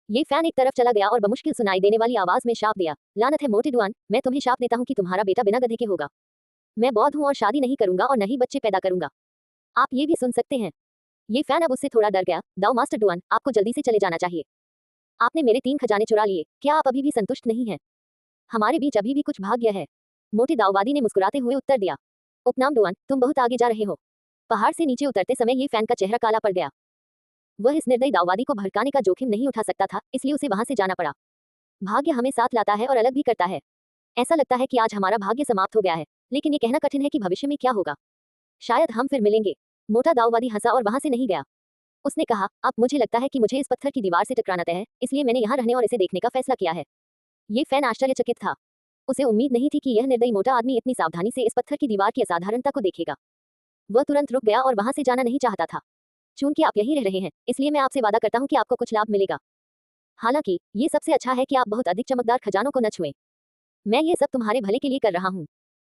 ये फैन एक तरफ चला गया और बमुश्किल सुनाई देने वाली आवाज में शाप दिया, लानत है मोटे डुआन, मैं तुम्हें शाप देता हूँ कि तुम्हारा बेटा बिना गधे के होगा। मैं बौद्ध हूँ और शादी नहीं करूंगा और न ही बच्चे पैदा करूंगा। आप ये भी सुन सकते हैं। ये फैन अब उससे थोड़ा डर गया। दाओ मास्टर डुआन, आपको जल्दी से चले जाना चाहिए। आपने मेरे 3 खजाने चुरा लिए, क्या आप अभी भी संतुष्ट नहीं हैं? हमारे बीच अभी भी कुछ भाग्य है। मोटे दाओवादी ने मुस्कुराते हुए उत्तर दिया। उपनाम डुआन, तुम बहुत आगे जा रहे हो। पहाड़ से नीचे उतरते समय ये फैन का चेहरा काला पड़ गया। वह इस निर्दयी दाओवादी को भड़काने का जोखिम नहीं उठा सकता था, इसलिए उसे वहां से जाना पड़ा। भाग्य हमें साथ लाता है और अलग भी करता है। ऐसा लगता है कि आज हमारा भाग्य समाप्त हो गया है, लेकिन ये कहना कठिन है कि भविष्य में क्या होगा। शायद हम फिर मिलेंगे। मोटा दाऊवादी हंसा और वहां से नहीं गया। उसने कहा, अब मुझे लगता है कि मुझे इस पत्थर की दीवार से टकराना तय है, इसलिए मैंने यहाँ रहने और इसे देखने का फैसला किया है। ये फैन आश्चर्यचकित था। उसे उम्मीद नहीं थी कि यह निर्दयी मोटा आदमी इतनी सावधानी से इस पत्थर की दीवार की असाधारणता को देखेगा। वह तुरंत रुक गया और वहां से जाना नहीं चाहता था। चूंकि आप यहीं रह रहे हैं, इसलिए मैं आपसे वादा करता हूँ कि आपको कुछ लाभ मिलेगा। हालांकि ये सबसे अच्छा है कि आप बहुत अधिक चमकदार खजानों को न छुएं। मैं ये सब तुम्हारे भले के लिए कर रहा हूँ।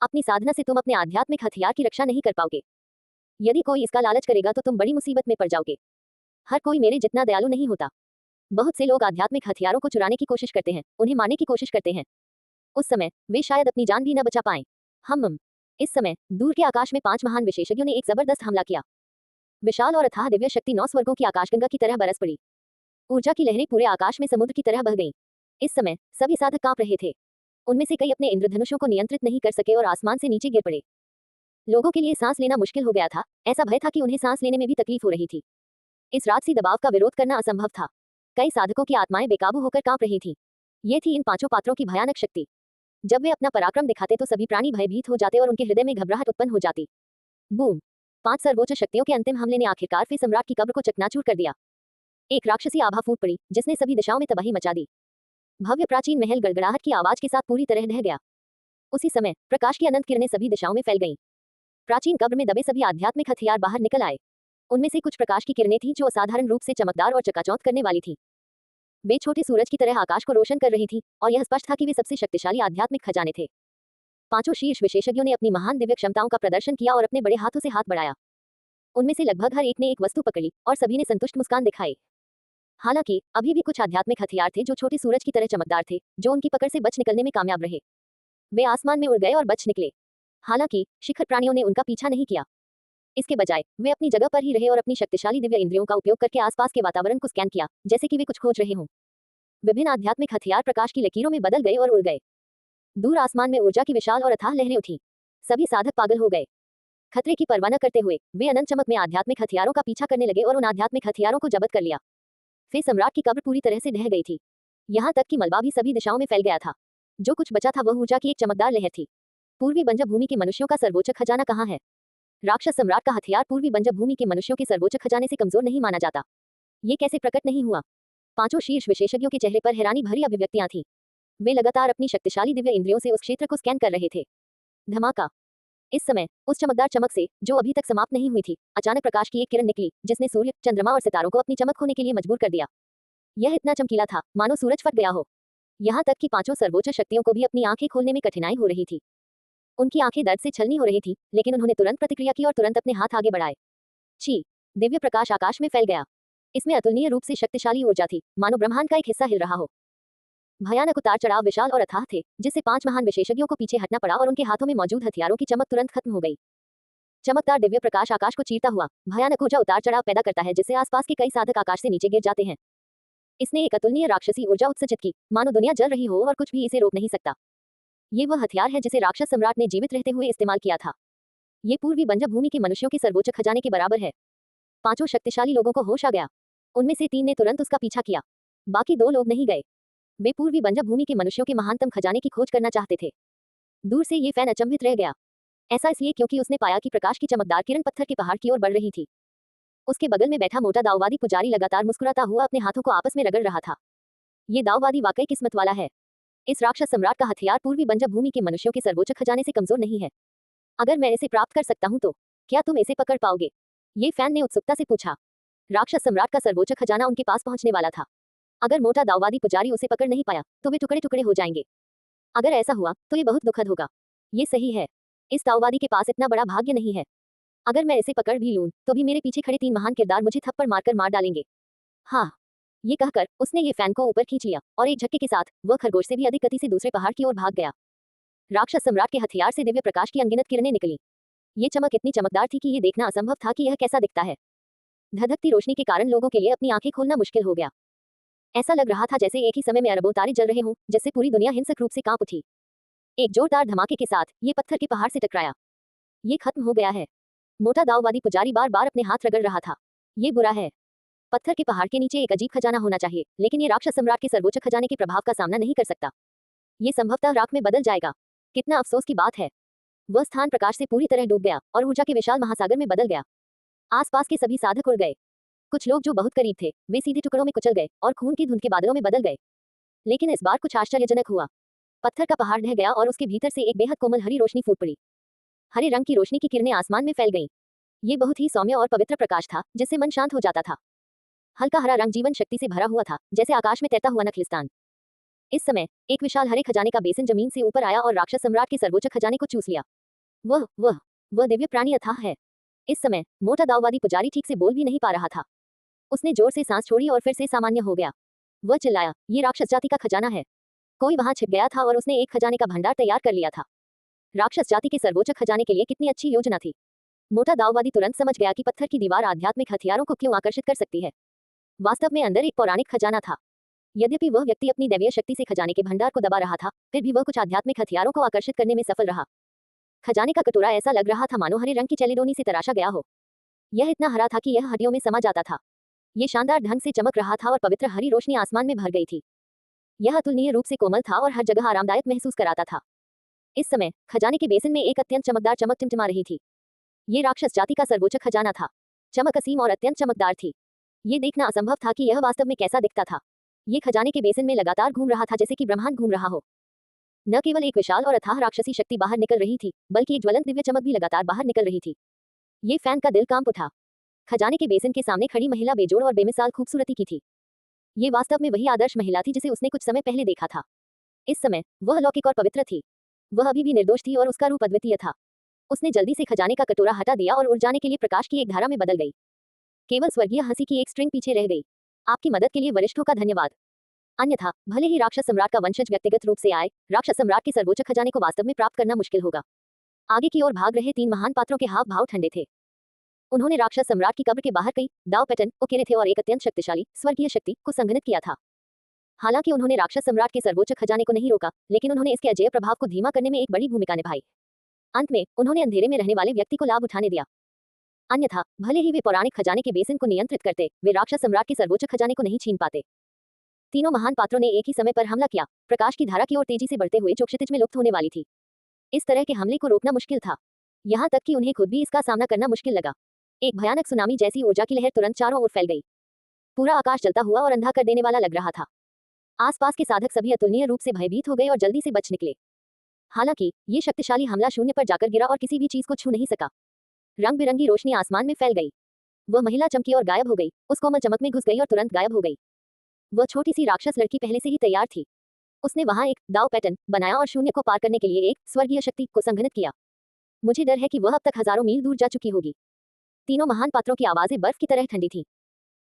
अपनी साधना से तुम अपने आध्यात्मिक हथियार की रक्षा नहीं कर पाओगे। यदि कोई इसका लालच करेगा तो तुम बड़ी मुसीबत में पड़ जाओगे। हर कोई मेरे जितना दयालु नहीं होता। बहुत से लोग आध्यात्मिक हथियारों को चुराने की कोशिश करते हैं, उन्हें मारने की कोशिश करते हैं। उस समय वे शायद अपनी जान भी न बचा पाएं। हम इस समय दूर के आकाश में 5 महान विशेषज्ञों ने एक जबरदस्त हमला किया। विशाल और अथाह दिव्य शक्ति 9 स्वर्गों की आकाशगंगा की तरह बरस पड़ी। ऊर्जा की लहरें पूरे आकाश में समुद्र की तरह बह गईं। इस समय सभी साधक कांप रहे थे। उनमें से कई अपने इंद्रधनुषों को नियंत्रित नहीं कर सके और आसमान से नीचे गिर पड़े। लोगों के लिए सांस लेना मुश्किल हो गया था, ऐसा भय था कि उन्हें सांस लेने में भी तकलीफ हो रही थी। इस राजसी दबाव का विरोध करना असंभव था। कई साधकों की आत्माएं बेकाबू होकर कांप रही थी। ये थी इन 5 पात्रों की भयानक शक्ति। जब वे अपना पराक्रम दिखाते तो सभी प्राणी भयभीत हो जाते और उनके हृदय में घबराहट उत्पन्न हो जाती। बूम! 5 सर्वोच्च शक्तियों के अंतिम हमले ने आखिरकार फिर सम्राट की कब्र को चकनाचूर कर दिया। एक राक्षसी आभा फूट पड़ी, जिसने सभी दिशाओं में तबाही मचा दी। भव्य प्राचीन महल गड़गड़ाहट की आवाज के साथ पूरी तरह ढह गया। उसी समय प्रकाश की अनंत किरणें सभी दिशाओं में फैल गईं। प्राचीन कब्र में दबे सभी आध्यात्मिक हथियार बाहर निकल आए। उनमें से कुछ प्रकाश की किरणें थीं जो असाधारण रूप से चमकदार और चकाचौंध करने वाली थी। वे छोटे सूरज की तरह आकाश को रोशन कर रही थी और यह स्पष्ट था कि वे सबसे शक्तिशाली आध्यात्मिक खजाने थे। 5 शीर्ष विशेषज्ञों ने अपनी महान दिव्य क्षमताओं का प्रदर्शन किया और अपने बड़े हाथों से हाथ बढ़ाया। उनमें से लगभग हर एक ने एक वस्तु पकड़ी और सभी ने संतुष्ट मुस्कान दिखाई। हालांकि अभी भी कुछ आध्यात्मिक हथियार थे जो छोटे सूरज की तरह चमकदार थे, जो उनकी पकड़ से बच निकलने में कामयाब रहे। वे आसमान में उड़ गए और बच निकले। हालांकि शिखर प्राणियों ने उनका पीछा नहीं किया। इसके बजाय वे अपनी जगह पर ही रहे और अपनी शक्तिशाली दिव्य इंद्रियों का उपयोग करके आसपास के वातावरण को स्कैन किया, जैसे कि वे कुछ खोज रहे हों। विभिन्न आध्यात्मिक हथियार प्रकाश की लकीरों में बदल गए और उड़ गए। दूर आसमान में ऊर्जा की विशाल और अथाह लहरें उठी। सभी साधक पागल हो गए। खतरे की परवाह न करते हुए वे अनंत चमक में आध्यात्मिक हथियारों का पीछा करने लगे और उन आध्यात्मिक हथियारों को जब्त कर लिया। फिर सम्राट की कब्र पूरी तरह से ढह गई थी। यहाँ तक कि मलबा भी सभी दिशाओं में फैल गया था। जो कुछ बचा था वह ऊर्जा की एक चमकदार लहर थी। पूर्वी बंजर भूमि के मनुष्यों का सर्वोच्च खजाना कहाँ है? राक्षस सम्राट का हथियार पूर्वी बंजर भूमि के मनुष्यों के सर्वोच्च खजाने से कमजोर नहीं माना जाता। ये कैसे प्रकट नहीं हुआ? 5 शीर्ष विशेषज्ञों के चेहरे पर हैरानी भरी अभिव्यक्तियां थीं। वे लगातार अपनी शक्तिशाली दिव्य इंद्रियों से उस क्षेत्र को स्कैन कर रहे थे। धमाका! इस समय उस चमकदार चमक से, जो अभी तक समाप्त नहीं हुई थी, अचानक प्रकाश की एक किरण निकली, जिसने सूर्य, चंद्रमा और सितारों को अपनी चमक खोने के लिए मजबूर कर दिया। यह इतना चमकीला था, मानो सूरज फट गया हो। यहाँ तक कि 5 सर्वोच्च शक्तियों को भी अपनी आंखें खोलने में कठिनाई हो रही थी। उनकी आंखें दर्द से छलनी हो रही थी, लेकिन उन्होंने तुरंत प्रतिक्रिया की और तुरंत अपने हाथ आगे बढ़ाए। छी! दिव्य प्रकाश आकाश में फैल गया। इसमें अतुलनीय रूप से शक्तिशाली ऊर्जा थी, मानो ब्रह्मांड का एक हिस्सा हिल रहा हो। भयानक उतार चढ़ाव विशाल और अथाह थे, जिससे 5 महान विशेषज्ञों को पीछे हटना पड़ा और उनके हाथों में मौजूद हथियारों की चमक तुरंत खत्म हो गई। चमकदार दिव्य प्रकाश आकाश को चीरता हुआ भयानक ऊर्जा उतार चढ़ाव पैदा करता है, जिससे आसपास के कई साधक आकाश से नीचे गिर जाते हैं। इसने एक अतुलनीय राक्षसी ऊर्जा उत्सर्जित की, मानो दुनिया जल रही हो और कुछ भी इसे रोक नहीं सकता। ये वह हथियार है जिसे राक्षस सम्राट ने जीवित रहते हुए इस्तेमाल किया था। ये पूर्वी बंजर भूमि के मनुष्यों के सर्वोच्च खजाने के बराबर है। 5 शक्तिशाली लोगों को होश आ गया। उनमें से 3 ने तुरंत उसका पीछा किया। बाकी 2 लोग नहीं गए। वे पूर्वी बंजर भूमि के मनुष्यों के महानतम खजाने की खोज करना चाहते थे। दूर से ये फैन अचंभित रह गया। ऐसा इसलिए क्योंकि उसने पाया कि प्रकाश की चमकदार किरण पत्थर के पहाड़ की ओर बढ़ रही थी। उसके बगल में बैठा मोटा दाऊवादी पुजारी लगातार मुस्कुराता हुआ अपने हाथों को आपस में रगड़ रहा था। ये दाऊवादी वाकई किस्मत वाला है। इस राक्षस सम्राट का हथियार पूर्वी बंजर भूमि के मनुष्यों के सर्वोच्च खजाने से कमजोर नहीं है। अगर मैं इसे प्राप्त कर सकता हूं तो क्या तुम इसे पकड़ पाओगे? ये फैन ने उत्सुकता से पूछा। राक्षस सम्राट का सर्वोच्च खजाना उनके पास पहुंचने वाला था। अगर मोटा दाऊवादी पुजारी उसे पकड़ नहीं पाया तो वे टुकड़े टुकड़े हो जाएंगे। अगर ऐसा हुआ तो ये बहुत दुखद होगा। ये सही है। इस दाऊवादी के पास इतना बड़ा भाग्य नहीं है। अगर मैं इसे पकड़ भी लूं तो भी मेरे पीछे खड़े 3 महान किरदार मुझे थप्पड़ मारकर मार डालेंगे। हाँ, ये कहकर उसने ये फैन को ऊपर खींच लिया और एक झटके के साथ वह खरगोश से भी अधिक गति से दूसरे पहाड़ की ओर भाग गया। राक्षस सम्राट के हथियार से दिव्य प्रकाश की अनगिनत किरणें निकली। ये चमक इतनी चमकदार थी कि ये देखना असंभव था कि यह कैसा दिखता है। धधकती रोशनी के कारण लोगों के लिए अपनी आंखें खोलना मुश्किल हो गया। ऐसा लग रहा था जैसे एक ही समय में अरबों तारे जल रहे हों, जिससे पूरी दुनिया हिंसक रूप से कांप उठी। एक जोरदार धमाके के साथ ये पत्थर के पहाड़ से टकराया। ये खत्म हो गया है। मोटा दाववादी पुजारी बार बार अपने हाथ रगड़ रहा था। ये बुरा है। पत्थर के पहाड़ के नीचे एक अजीब खजाना होना चाहिए, लेकिन ये राक्षस सम्राट के सर्वोच्च खजाने के प्रभाव का सामना नहीं कर सकता। ये संभवतः राख में बदल जाएगा। कितना अफसोस की बात है। वह स्थान प्रकाश से पूरी तरह डूब गया और ऊर्जा के विशाल महासागर में बदल गया। आसपास के सभी साधक उड़ गए। कुछ लोग जो बहुत करीब थे वे सीधे टुकड़ों में कुचल गए और खून की धुंध के बादलों में बदल गए। लेकिन इस बार कुछ आश्चर्यजनक हुआ। पत्थर का पहाड़ ढह गया और उसके भीतर से एक बेहद कोमल हरी रोशनी फूट पड़ी। हरे रंग की रोशनी की किरणें आसमान में फैल गईं। ये बहुत ही सौम्य और पवित्र प्रकाश था, जिससे मन शांत हो जाता था। हल्का हरा रंग जीवन शक्ति से भरा हुआ था, जैसे आकाश में तैरता हुआ नखलिस्तान। इस समय एक विशाल हरे खजाने का बेसिन जमीन से ऊपर आया और राक्षस सम्राट के सर्वोच्च खजाने को चूस लिया। वह दिव्य प्राणी अथाह है। इस समय मोटा दाववादी पुजारी ठीक से बोल भी नहीं पा रहा था। उसने जोर से सांस छोड़ी और फिर से सामान्य हो गया। वह चिल्लाया, ये राक्षस जाति का खजाना है। कोई वहां छिप गया था और उसने एक खजाने का भंडार तैयार कर लिया था। राक्षस जाति के सर्वोच्च खजाने के लिए कितनी अच्छी योजना थी। मोटा दाववादी तुरंत समझ गया कि पत्थर की दीवार आध्यात्मिक हथियारों को क्यों आकर्षित कर सकती है। वास्तव में अंदर एक पौराणिक खजाना था। यद्यपि वह व्यक्ति अपनी दैवीय शक्ति से खजाने के भंडार को दबा रहा था, फिर भी वह कुछ आध्यात्मिक हथियारों को आकर्षित करने में सफल रहा। खजाने का कटोरा ऐसा लग रहा था मानो हरे रंग की चेलेडोनी से तराशा गया हो। यह इतना हरा था कि यह हड्डियों में समा जाता था। यह शानदार ढंग से चमक रहा था और पवित्र हरी रोशनी आसमान में भर गई थी। यह अतुलनीय रूप से कोमल था और हर जगह आरामदायक महसूस कराता था। इस समय खजाने के बेसिन में एक अत्यंत चमकदार चमक टिमटिमा रही थी। ये राक्षस जाति का सर्वोच्च खजाना था। चमक असीम और अत्यंत चमकदार थी। ये देखना असंभव था कि यह वास्तव में कैसा दिखता था। ये खजाने के बेसिन में लगातार घूम रहा था, जैसे कि ब्रह्मांड घूम रहा हो। न केवल एक विशाल और अथाह राक्षसी शक्ति बाहर निकल रही थी, बल्कि एक ज्वलंत दिव्य चमक भी लगातार बाहर निकल रही थी। ये फैन का दिल कांप उठा। खजाने के बेसिन के सामने खड़ी महिला बेजोड़ और बेमिसाल खूबसूरती की थी। ये वास्तव में वही आदर्श महिला थी जिसे उसने कुछ समय पहले देखा था। इस समय वह लौकिक और पवित्र थी। वह अभी भी निर्दोष थी और उसका रूप अद्वितीय था। उसने जल्दी से खजाने का कटोरा हटा दिया और उड़ जाने के लिए प्रकाश की एक धारा में बदल गई। केवल स्वर्गीय हंसी की एक स्ट्रिंग पीछे रह गई। आपकी मदद के लिए वरिष्ठों का धन्यवाद। अन्यथा भले ही राक्षस सम्राट का वंशज व्यक्तिगत रूप से आए, राक्षस सम्राट के सर्वोच्च खजाने को वास्तव में प्राप्त करना मुश्किल होगा। आगे की ओर भाग रहे 3 महान पात्रों के हाव भाव ठंडे थे। उन्होंने राक्षस सम्राट की कब्र के बाहर कई दाव पैटर्न ओकेरे और एक अत्यंत शक्तिशाली स्वर्गीय शक्ति को संघनित किया था। हालांकि उन्होंने राक्षस सम्राट के सर्वोच्च खजाने को नहीं रोका, लेकिन उन्होंने इसके अजेय प्रभाव को धीमा करने में एक बड़ी भूमिका निभाई। अंत में उन्होंने अंधेरे में रहने वाले व्यक्ति को लाभ उठाने दिया। अन्यथा भले ही वे पौराणिक खजाने के बेसिन को नियंत्रित करते, वे राक्षस सम्राट के सर्वोच्च खजाने को नहीं छीन पाते। तीनों महान पात्रों ने एक ही समय पर हमला किया, प्रकाश की धारा की ओर तेजी से बढ़ते हुए जो क्षितिज में लुप्त होने वाली थी। इस तरह के हमले को रोकना मुश्किल था। यहाँ तक कि उन्हें खुद भी इसका सामना करना मुश्किल लगा। एक भयानक सुनामी जैसी ऊर्जा की लहर तुरंत चारों ओर फैल गई। पूरा आकाश जलता हुआ और अंधा कर देने वाला लग रहा था। आसपास के साधक सभी अतुलनीय रूप से भयभीत हो गए और जल्दी से बच निकले। हालांकि ये शक्तिशाली हमला शून्य पर जाकर गिरा और किसी भी चीज को छू नहीं सका। रंग बिरंगी रोशनी आसमान में फैल गई। वह महिला चमकी और गायब हो गई, उस कोमल चमक में घुस गई और तुरंत गायब हो गई। वह छोटी सी राक्षस लड़की पहले से ही तैयार थी। उसने वहां एक दाव पैटर्न बनाया और शून्य को पार करने के लिए एक स्वर्गीय शक्ति को संघनित किया। मुझे डर है कि वह अब तक हजारों मील दूर जा चुकी होगी। तीनों महान पात्रों की आवाजें बर्फ की तरह ठंडी थी।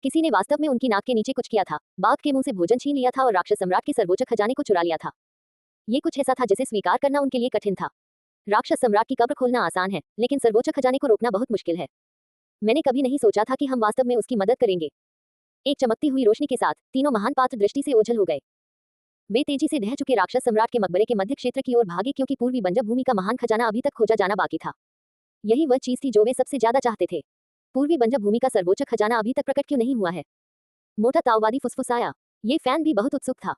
किसी ने वास्तव में उनकी नाक के नीचे कुछ किया था, बाघ के मुंह से भोजन छीन लिया था और राक्षस सम्राट के सर्वोच्च खजाने को चुरा लिया था। ये कुछ ऐसा था जिसे स्वीकार करना उनके लिए कठिन था। राक्षस सम्राट की कब्र खोलना आसान है, लेकिन सर्वोच्च खजाने को रोकना बहुत मुश्किल है। मैंने कभी नहीं सोचा था कि हम वास्तव में उसकी मदद करेंगे। एक चमकती हुई रोशनी के साथ तीनों महान पात्र दृष्टि से ओझल हो गए। वे तेजी से ढह चुके राक्षस सम्राट के मकबरे के मध्य क्षेत्र की ओर भागे, क्योंकि पूर्वी बंजर भूमि का महान खजाना अभी तक खोजा जाना बाकी था। यही वह चीज थी जो वे सबसे ज्यादा चाहते थे। पूर्वी बंजर भूमि का सर्वोच्च खजाना अभी तक प्रकट क्यों नहीं हुआ है? मोटा ताओवादी फुसफुसाया। ये फैन भी बहुत उत्सुक था।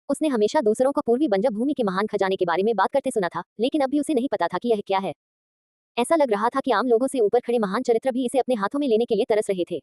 उसने हमेशा दूसरों को पूर्वी बंजर भूमि के महान खजाने के बारे में बात करते सुना था, लेकिन अब भी उसे नहीं पता था कि यह क्या है। ऐसा लग रहा था कि आम लोगों से ऊपर खड़े महान चरित्र भी इसे अपने हाथों में लेने के लिए तरस रहे थे।